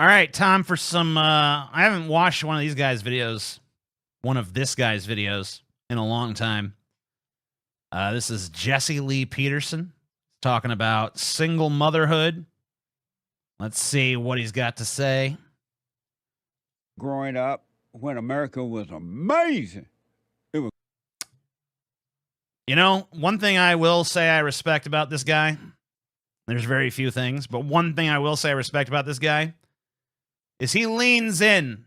All right, time for some. I haven't watched one of this guy's videos in a long time. This is Jesse Lee Peterson talking about single motherhood. Let's see what he's got to say. Growing up when America was amazing. You know, one thing I will say I respect about this guy, there's very few things, but one thing I will say I respect about this guy is he leans in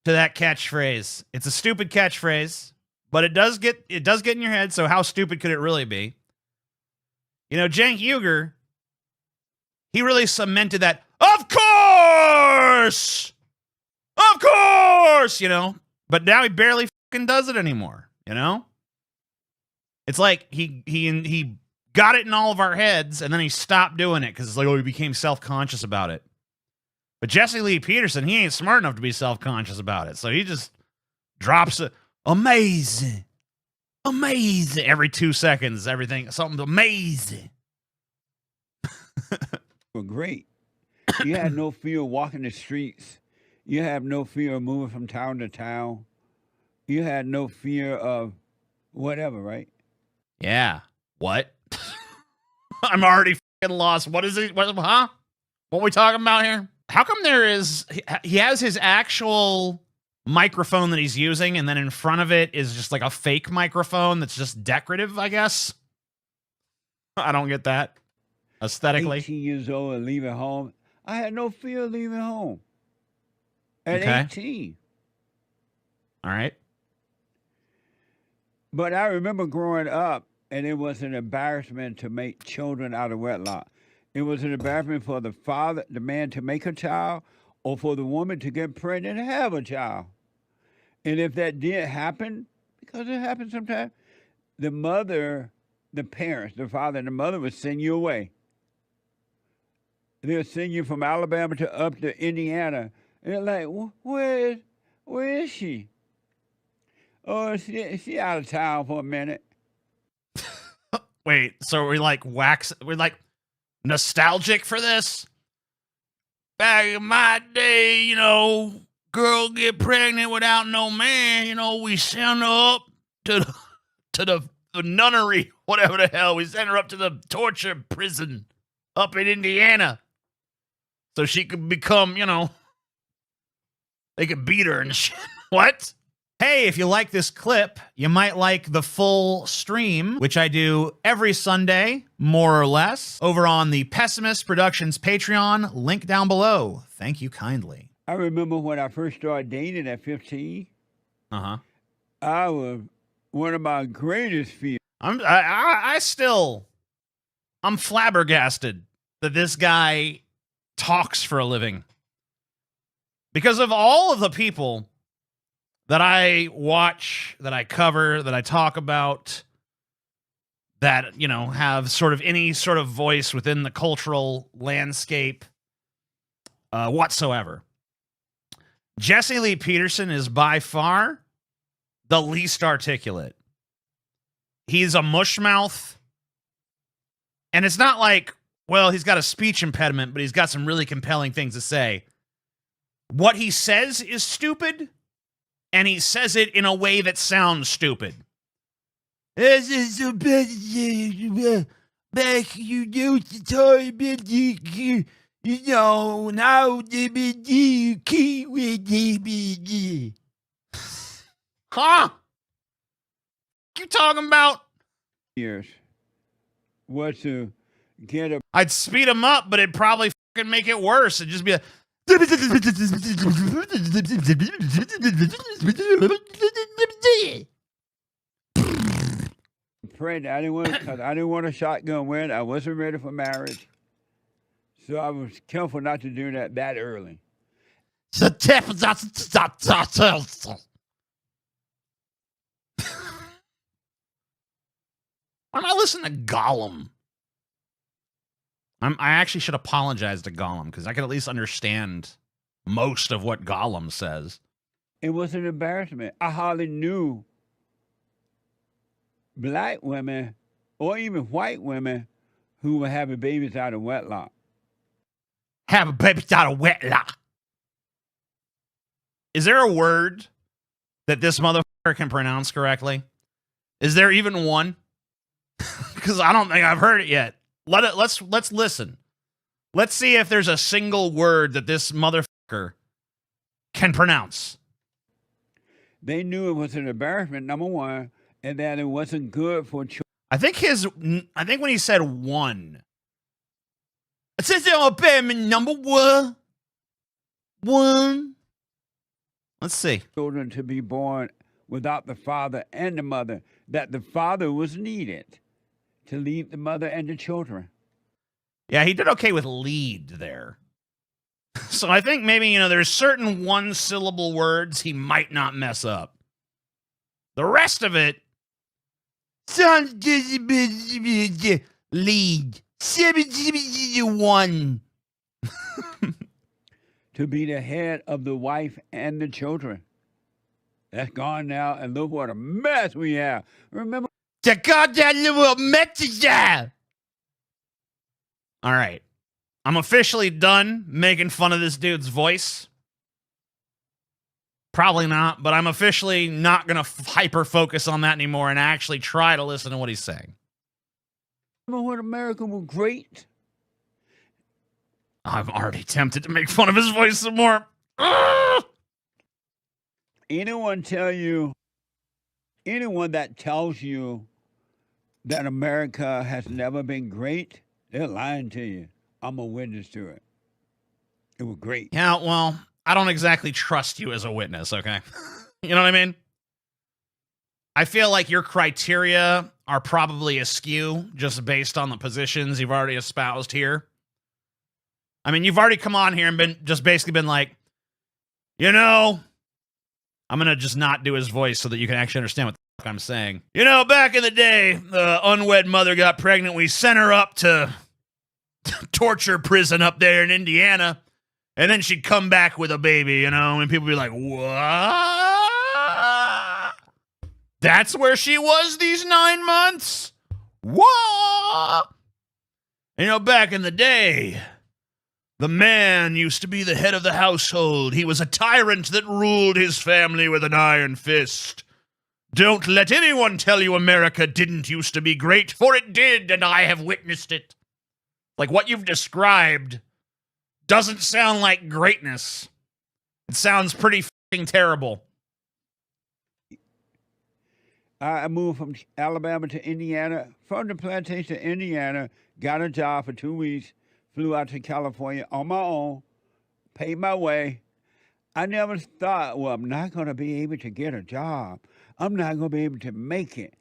to that catchphrase. It's a stupid catchphrase, but it does get in your head, so how stupid could it really be? You know, Cenk Uygur, he really cemented that, of course! Of course! You know, but now he barely fucking does it anymore, you know? It's like he got it in all of our heads, and then he stopped doing it because it's like, oh, he became self-conscious about it. But Jesse Lee Peterson, he ain't smart enough to be self-conscious about it. So he just drops it. Amazing. Amazing. Every 2 seconds, everything, something amazing. Were great. You had no fear of walking the streets. You have no fear of moving from town to town. You had no fear of whatever, right? Yeah. What? I'm already fucking lost. What is it? What are we talking about here? How come he has his actual microphone that he's using, and then in front of it is just like a fake microphone that's just decorative, I guess? I don't get that. Aesthetically. 18 years old and leaving home. I had no fear of leaving home. At Okay. 18. All right. But I remember growing up, and it was an embarrassment to make children out of wedlock. It was an embarrassment for the man to make a child, or for the woman to get pregnant and have a child. And if that did happen, because it happens sometimes, the parents, the father and the mother would send you away. They'll send you from Alabama up to Indiana. And they're like, where is she? Oh, she out of town for a minute. Wait, so we're like nostalgic for this? Back in my day, you know, girl get pregnant without no man, you know, we send her up to the nunnery, whatever the hell. We send her up to the torture prison up in Indiana so she could become, you know, they could beat her and shit. What? Hey, if you like this clip, you might like the full stream, which I do every Sunday, more or less, over on the Pessimist Productions Patreon, link down below. Thank you kindly. I remember when I first started dating at 15. Uh-huh. I was one of my greatest fears. I'm flabbergasted that this guy talks for a living. Because of all of the people that I watch, that I cover, that I talk about, that, you know, have sort of any sort of voice within the cultural landscape whatsoever, Jesse Lee Peterson is by far the least articulate. He's a mushmouth. And it's not like, well, he's got a speech impediment, but he's got some really compelling things to say. What he says is stupid, and he says it in a way that sounds stupid. This is so bad. Back you used to talk about you know, now you keep with DVD. Huh? You talking about? Years was to get a. I'd speed him up, but it'd probably fucking make it worse. It'd just be a. Pregnant. I didn't want a shotgun win. I wasn't ready for marriage, so I was careful not to do that early. Why am I listening to Gollum? I actually should apologize to Gollum, because I could at least understand most of what Gollum says. It was an embarrassment. I hardly knew black women or even white women who were having babies out of wedlock. Have a baby out of wedlock. Is there a word that this motherfucker can pronounce correctly? Is there even one? Because I don't think I've heard it yet. Let's listen. Let's see if there's a single word that this motherfucker can pronounce. They knew it was an embarrassment, number one, and that it wasn't good for children. I think when he said one, it says number one. Let's see. Children to be born without the father and the mother, that the father was needed to lead the mother and the children. Yeah, he did okay with lead there. So I think maybe, there's certain one-syllable words he might not mess up. The rest of it, lead, 1. To be the head of the wife and the children. That's gone now, and look what a mess we have. Remember? The goddamn little message. All right. I'm officially done making fun of this dude's voice. Probably not, but I'm officially not going to hyper-focus on that anymore and actually try to listen to what he's saying. Remember when America was great? I'm already tempted to make fun of his voice some more. Ugh! Anyone that tells you that America has never been great, they're lying to you. I'm a witness to it. It was great. Yeah, well, I don't exactly trust you as a witness, okay? You know what I mean? I feel like your criteria are probably askew just based on the positions you've already espoused here. I mean, you've already come on here and basically been like, I'm going to just not do his voice so that you can actually understand what the fuck I'm saying. Back in the day, the unwed mother got pregnant. We sent her up to torture prison up there in Indiana. And then she'd come back with a baby, and people would be like, what? That's where she was these 9 months? What? Back in the day, the man used to be the head of the household. He was a tyrant that ruled his family with an iron fist. Don't let anyone tell you America didn't used to be great, for it did, and I have witnessed it. Like, what you've described doesn't sound like greatness. It sounds pretty fucking terrible. I moved from Alabama to Indiana, from the plantation to Indiana, got a job for 2 weeks, flew out to California on my own, paid my way. I never thought, well, I'm not going to be able to get a job. I'm not going to be able to make it.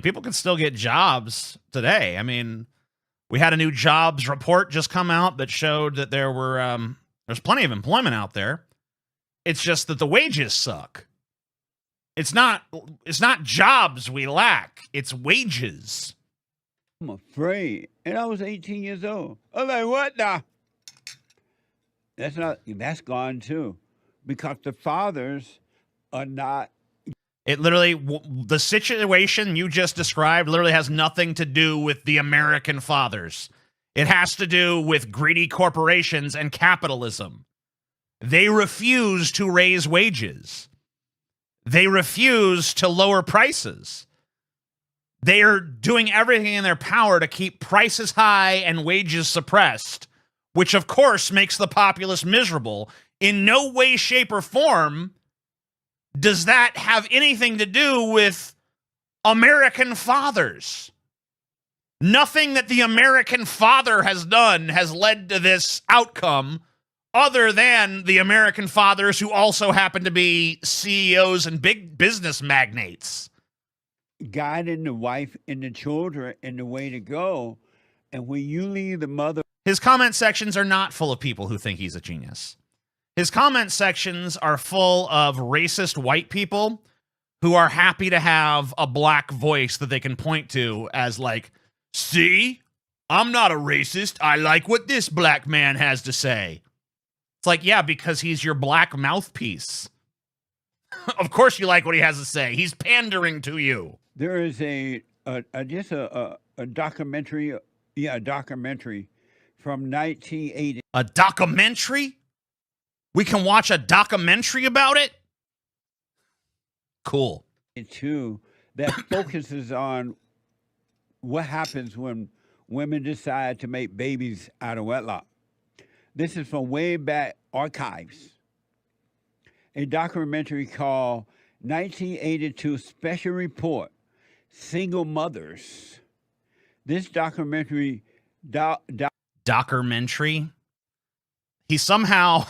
People can still get jobs today. We had a new jobs report just come out that showed that there's plenty of employment out there. It's just that the wages suck. It's not jobs we lack. It's wages. I'm afraid. And I was 18 years old. I'm like, what now? That's gone too. Because the fathers are not. It literally, the situation you just described literally has nothing to do with the American fathers. It has to do with greedy corporations and capitalism. They refuse to raise wages. They refuse to lower prices. They are doing everything in their power to keep prices high and wages suppressed, which of course makes the populace miserable. In no way, shape, or form does that have anything to do with American fathers. Nothing that the American father has done has led to this outcome other than the American fathers who also happen to be CEOs and big business magnates. Guiding the wife and the children in the way to go. And when you leave the mother. His comment sections are not full of people who think he's a genius. His comment sections are full of racist white people who are happy to have a black voice that they can point to as like, see, I'm not a racist. I like what this black man has to say. It's like, yeah, because he's your black mouthpiece. Of course you like what he has to say. He's pandering to you. There is a documentary, a documentary from 1980. A documentary? We can watch a documentary about it? Cool. Too, that focuses on what happens when women decide to make babies out of wedlock. This is from way back archives. A documentary called 1982 Special Report, Single Mothers. This documentary... Documentary? He somehow...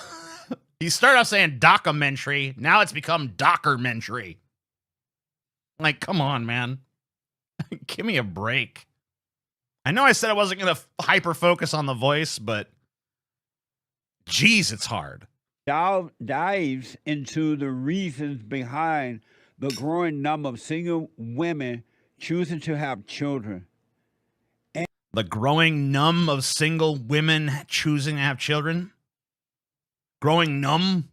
he started off saying documentary. Now it's become documentary. Like, come on, man. Give me a break. I know I said I wasn't going to hyper-focus on the voice, but... Jeez, it's hard. Dives into the reasons behind the growing number of single women choosing to have children. The growing number of single women choosing to have children? Growing numb?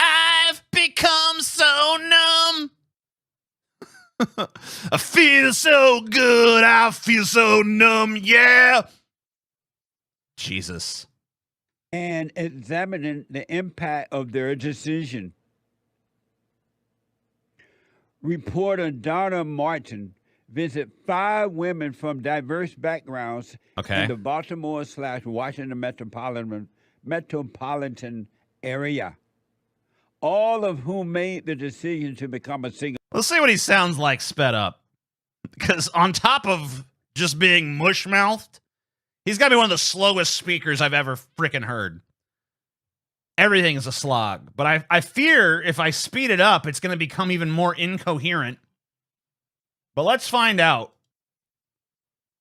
I've become so numb. I feel so good. I feel so numb. Yeah. Jesus. And examining the impact of their decision. Reporter Donna Martin visit 5 women from diverse backgrounds in the Baltimore/Washington metropolitan area, all of whom made the decision to become a single. Let's see what he sounds like sped up. Because on top of just being mush-mouthed, he's got to be one of the slowest speakers I've ever freaking heard. Everything is a slog. But I fear if I speed it up, it's going to become even more incoherent. But let's find out.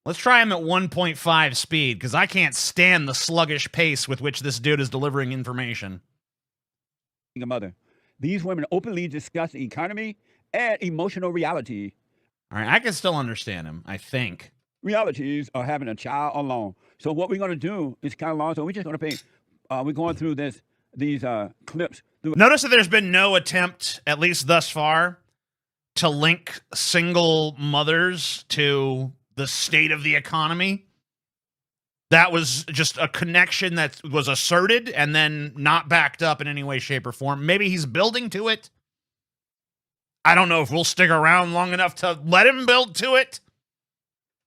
Let's try him at 1.5 speed, because I can't stand the sluggish pace with which this dude is delivering information. Mother. These women openly discuss the economy and emotional reality. All right, I can still understand him, I think. Realities of having a child alone. So what we're going to do is kind of long. So we're just going to pay. We're going through these clips. Notice that there's been no attempt, at least thus far, to link single mothers to the state of the economy. That was just a connection that was asserted and then not backed up in any way, shape, or form. Maybe he's building to it. I don't know if we'll stick around long enough to let him build to it.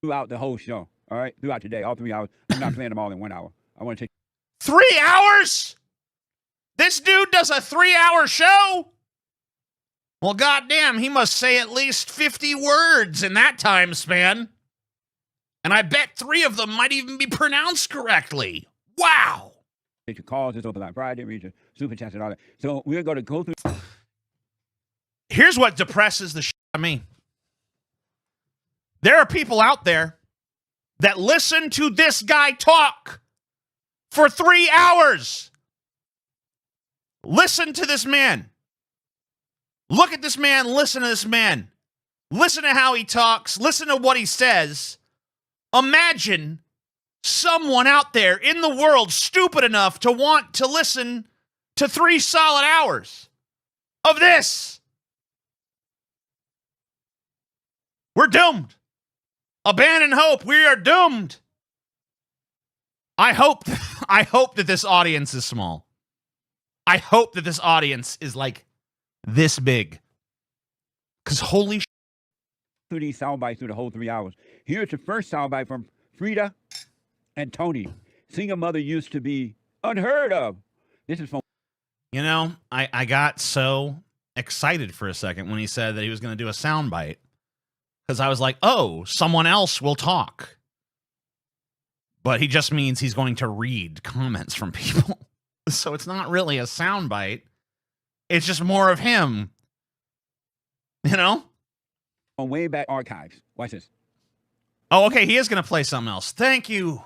Throughout the whole show, all right? Throughout today, all 3 hours. I'm not playing them all in 1 hour. I want to take... 3 hours? This dude does a 3-hour show? Well, goddamn, he must say at least 50 words in that time span. And I bet 3 of them might even be pronounced correctly. Wow. Take your calls, it's open like Friday, read your super chats and all that. So we're going to go through... Here's what depresses the shit out of me. There are people out there that listen to this guy talk for 3 hours. Listen to this man. Look at this man. Listen to this man. Listen to how he talks. Listen to what he says. Imagine someone out there in the world stupid enough to want to listen to 3 solid hours of this. We're doomed. Abandon hope. We are doomed. I hope that this audience is small. I hope that this audience is like this big. Because holy shit. Through these sound bites through the whole 3 hours. Here's the first sound bite from Frida and Tony. Single mother used to be unheard of. This is from... You know, I got so excited for a second when he said that he was going to do a sound bite. Because I was like, oh, someone else will talk. But he just means he's going to read comments from people. So it's not really a soundbite. It's just more of him. You know? On way back archives. Watch this. Oh, okay. He is going to play something else. Thank you.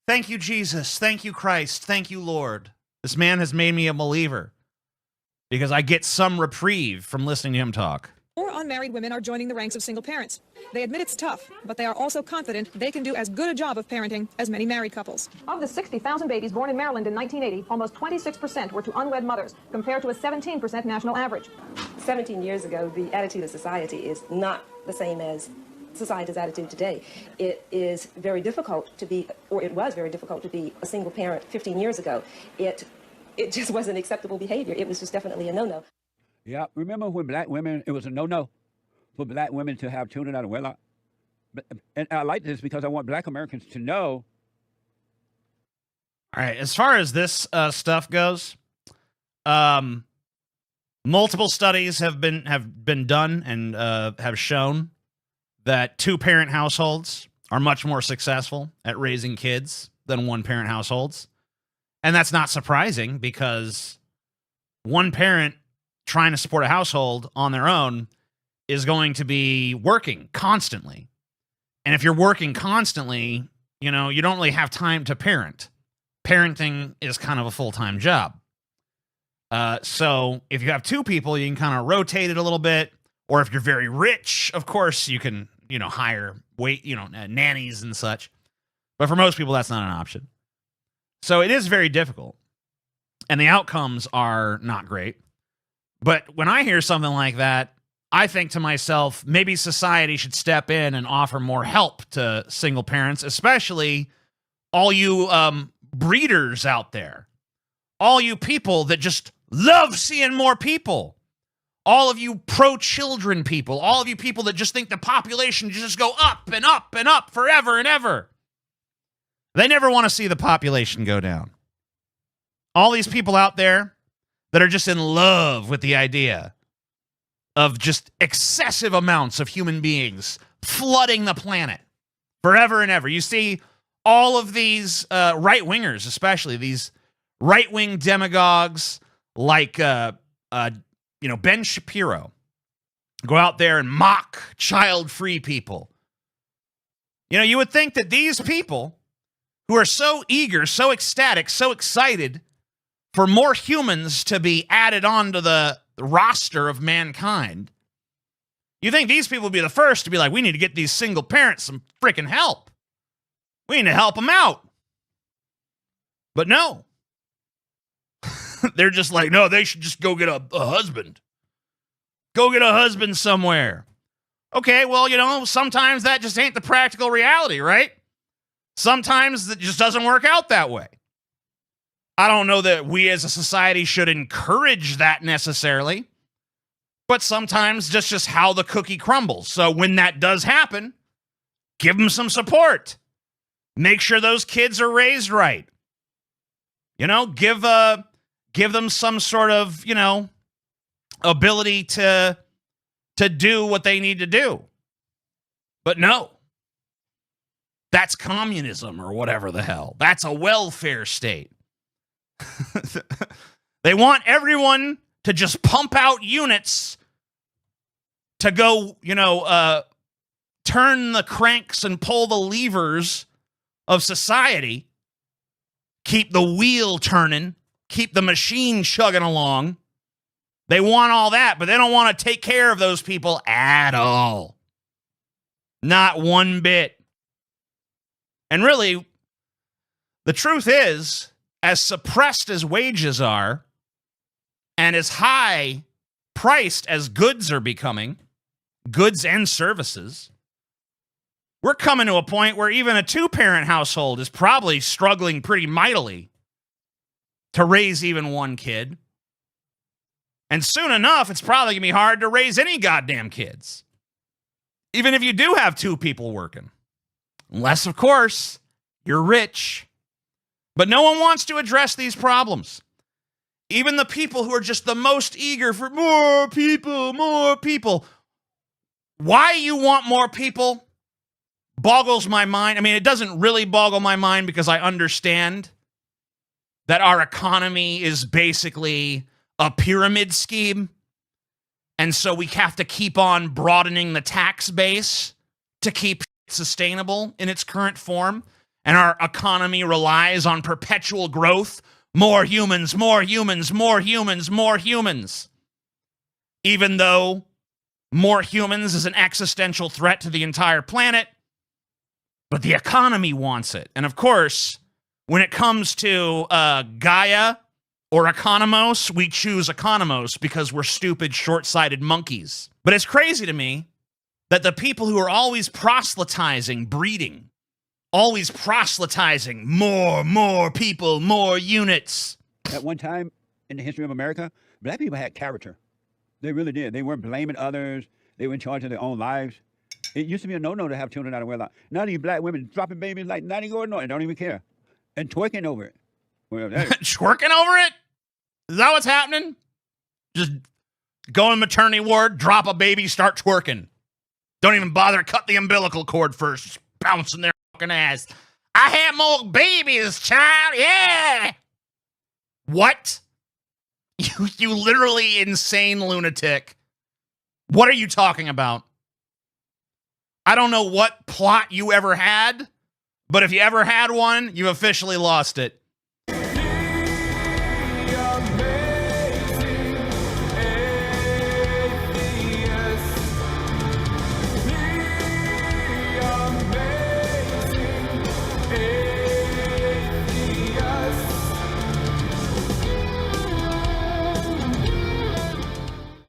Thank you, Jesus. Thank you, Christ. Thank you, Lord. This man has made me a believer. Because I get some reprieve from listening to him talk. More unmarried women are joining the ranks of single parents. They admit it's tough, but they are also confident they can do as good a job of parenting as many married couples. Of the 60,000 babies born in Maryland in 1980, almost 26% were to unwed mothers, compared to a 17% national average. 17 years ago, the attitude of society is not the same as society's attitude today. It is very difficult to be, or it was very difficult to be a single parent 15 years ago. It just wasn't acceptable behavior. It was just definitely a no-no. Yeah, remember when black women, it was a no-no for black women to have children out of wedlock? And I like this because I want black Americans to know. All right, as far as this stuff goes, multiple studies have been done and have shown that two-parent households are much more successful at raising kids than one-parent households. And that's not surprising because one parent trying to support a household on their own is going to be working constantly. And if you're working constantly, you don't really have time to parent. Parenting is kind of a full-time job. So if you have two people, you can kind of rotate it a little bit. Or if you're very rich, of course, you can, hire nannies and such. But for most people, that's not an option. So it is very difficult. And the outcomes are not great. But when I hear something like that, I think to myself, maybe society should step in and offer more help to single parents, especially all you breeders out there. All you people that just love seeing more people. All of you pro-children people. All of you people that just think the population should just go up and up and up forever and ever. They never want to see the population go down. All these people out there that are just in love with the idea of just excessive amounts of human beings flooding the planet forever and ever. You see all of these right-wingers, especially these right-wing demagogues like Ben Shapiro, go out there and mock child-free people. You would think that these people who are so eager, so ecstatic, so excited for more humans to be added onto the roster of mankind, you think these people would be the first to be like, we need to get these single parents some freaking help. We need to help them out. But no. They're just like, no, they should just go get a husband. Go get a husband somewhere. Okay, well, sometimes that just ain't the practical reality, right? Sometimes it just doesn't work out that way. I don't know that we as a society should encourage that necessarily, but sometimes that's just how the cookie crumbles. So when that does happen, give them some support. Make sure those kids are raised right. Give them some sort of, ability to do what they need to do. But no. That's communism or whatever the hell. That's a welfare state. They want everyone to just pump out units to go, turn the cranks and pull the levers of society, keep the wheel turning, keep the machine chugging along. They want all that, but they don't want to take care of those people at all. Not one bit. And really, the truth is, as suppressed as wages are, and as high priced as goods are becoming, goods and services, we're coming to a point where even a two-parent household is probably struggling pretty mightily to raise even one kid. And soon enough, it's probably going to be hard to raise any goddamn kids. Even if you do have two people working. Unless, of course, you're rich. But no one wants to address these problems. Even the people who are just the most eager for more people, more people. Why you want more people boggles my mind. I mean, it doesn't really boggle my mind because I understand that our economy is basically a pyramid scheme. And so we have to keep on broadening the tax base to keep it sustainable in its current form. And our economy relies on perpetual growth. More humans, more humans, more humans, more humans. Even though more humans is an existential threat to the entire planet, but the economy wants it. And of course, when it comes to Gaia or Economos, we choose Economos because we're stupid, short-sighted monkeys. But it's crazy to me that the people who are always proselytizing, breeding, always proselytizing, more people, more units. At one time in the history of America, black people had character. They really did. They weren't blaming others. They were in charge of their own lives. It used to be a no-no to have children out of wedlock. Now these black women dropping babies like nothing going on and don't even care. And twerking over it. Well, Twerking over it? Is that what's happening? Just go in maternity ward, drop a baby, start twerking. Don't even bother to cut the umbilical cord first. Just bouncing their fucking ass. I had more babies, child. Yeah. What? You literally insane lunatic. What are you talking about? I don't know what plot you ever had, but if you ever had one, you officially lost it.